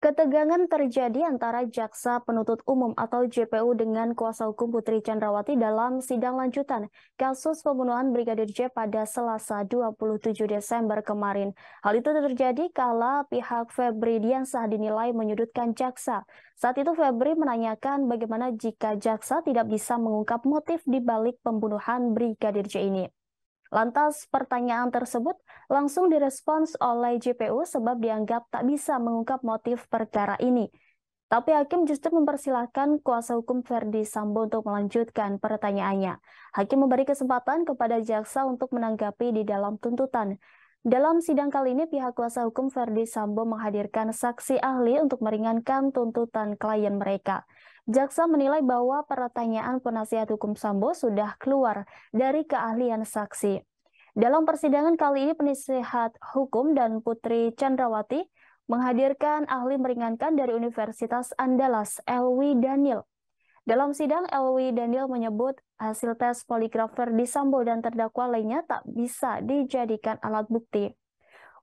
Ketegangan terjadi antara Jaksa Penuntut Umum atau JPU dengan kuasa hukum Putri Chandrawati dalam sidang lanjutan kasus pembunuhan Brigadir J pada Selasa 27 Desember kemarin. Hal itu terjadi kala pihak Febri Diansah dinilai menyudutkan jaksa. Saat itu Febri menanyakan bagaimana jika jaksa tidak bisa mengungkap motif di balik pembunuhan Brigadir J ini. Lantas pertanyaan tersebut langsung direspons oleh JPU sebab dianggap tak bisa mengungkap motif perkara ini. Tapi hakim justru mempersilahkan kuasa hukum Verdi Sambo untuk melanjutkan pertanyaannya. Hakim memberi kesempatan kepada jaksa untuk menanggapi di dalam tuntutan. Dalam sidang kali ini, pihak kuasa hukum Verdi Sambo menghadirkan saksi ahli untuk meringankan tuntutan klien mereka. Jaksa menilai bahwa pertanyaan penasihat hukum Sambo sudah keluar dari keahlian saksi. Dalam persidangan kali ini, penasihat hukum dan Putri Chandrawati menghadirkan ahli meringankan dari Universitas Andalas, Elwi Daniel. Dalam sidang, Elwi Daniel menyebut hasil tes poligraf Verdi Sambo dan terdakwa lainnya tak bisa dijadikan alat bukti.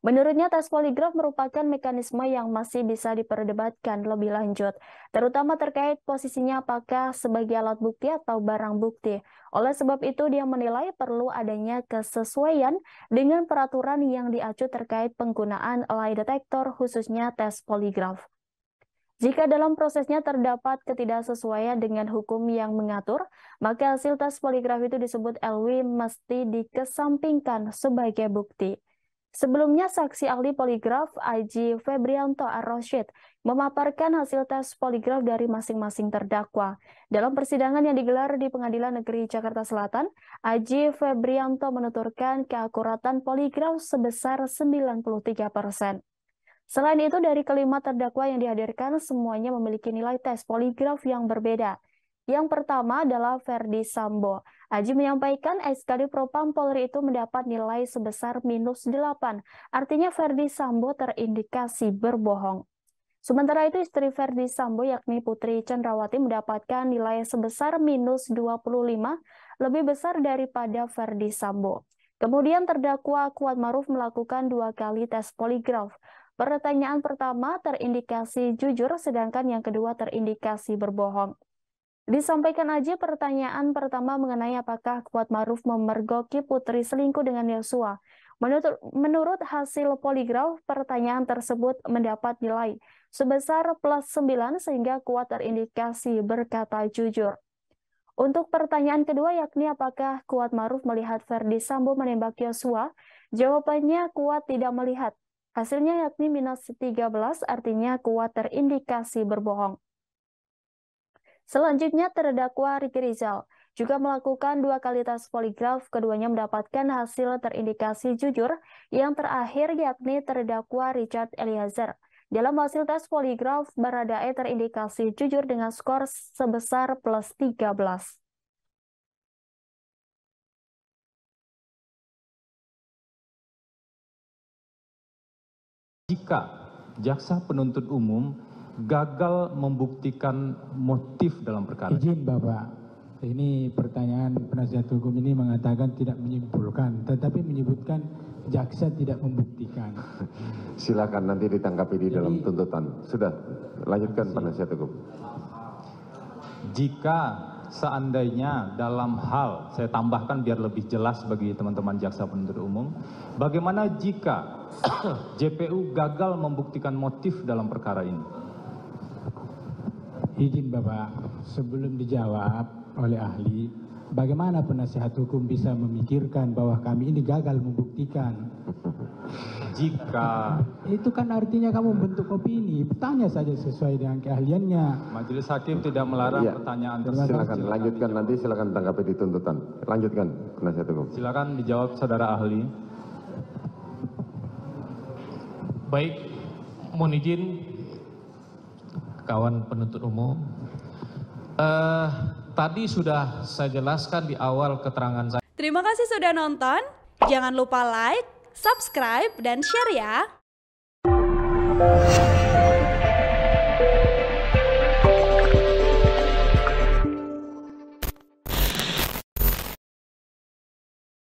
Menurutnya, tes poligraf merupakan mekanisme yang masih bisa diperdebatkan lebih lanjut, terutama terkait posisinya apakah sebagai alat bukti atau barang bukti. Oleh sebab itu, dia menilai perlu adanya kesesuaian dengan peraturan yang diacu terkait penggunaan lie detector, khususnya tes poligraf. Jika dalam prosesnya terdapat ketidaksesuaian dengan hukum yang mengatur, maka hasil tes poligraf itu disebut Elwi mesti dikesampingkan sebagai bukti. Sebelumnya, saksi ahli poligraf Aji Febrianto Ar-Rasyid memaparkan hasil tes poligraf dari masing-masing terdakwa. Dalam persidangan yang digelar di Pengadilan Negeri Jakarta Selatan, Aji Febrianto menuturkan keakuratan poligraf sebesar 93%. Selain itu, dari kelima terdakwa yang dihadirkan, semuanya memiliki nilai tes poligraf yang berbeda. Yang pertama adalah Verdi Sambo. Aji menyampaikan SKD Propam Polri itu mendapat nilai sebesar -8. Artinya Verdi Sambo terindikasi berbohong. Sementara itu istri Verdi Sambo yakni Putri Chandrawati mendapatkan nilai sebesar -25, lebih besar daripada Verdi Sambo. Kemudian terdakwa Kuatmaruf melakukan 2 kali tes poligraf. Pertanyaan pertama terindikasi jujur, sedangkan yang kedua terindikasi berbohong. Disampaikan Aji, pertanyaan pertama mengenai apakah Kuatmaruf memergoki Putri selingkuh dengan Yosua. Menurut hasil poligraf, pertanyaan tersebut mendapat nilai sebesar +9 sehingga Kuat terindikasi berkata jujur. Untuk pertanyaan kedua yakni apakah Kuatmaruf melihat Verdi Sambo menembak Yosua, jawabannya Kuat tidak melihat. Hasilnya yakni -13, artinya Kuat terindikasi berbohong. Selanjutnya, terdakwa Riki Rizal juga melakukan 2 kali tes poligraf, keduanya mendapatkan hasil terindikasi jujur. Yang terakhir yakni terdakwa Richard Eliezer. Dalam hasil tes poligraf, Baradae terindikasi jujur dengan skor sebesar +13. Jika jaksa penuntut umum gagal membuktikan motif dalam perkara. Izin Bapak, ini pertanyaan penasihat hukum ini mengatakan tidak menyimpulkan, tetapi menyebutkan jaksa tidak membuktikan. Silakan nanti ditanggapi di dalam tuntutan. Sudah, lanjutkan penasihat hukum. Jika seandainya dalam hal, saya tambahkan biar lebih jelas bagi teman-teman jaksa penuntut umum, bagaimana jika JPU gagal membuktikan motif dalam perkara ini? Izin Bapak, sebelum dijawab oleh ahli, bagaimana penasihat hukum bisa memikirkan bahwa kami ini gagal membuktikan? Jika itu kan artinya kamu bentuk opini, tanya saja sesuai dengan keahliannya. majelis hakim tidak melarang pertanyaan tersebut. Silakan lanjutkan nanti, silakan tanggapi di tuntutan. Lanjutkan penasihat hukum. Silakan dijawab saudara ahli. Baik, mohon izin kawan penuntut umum. Tadi sudah saya jelaskan di awal keterangan saya. Terima kasih sudah nonton. Jangan lupa like, subscribe, dan share ya.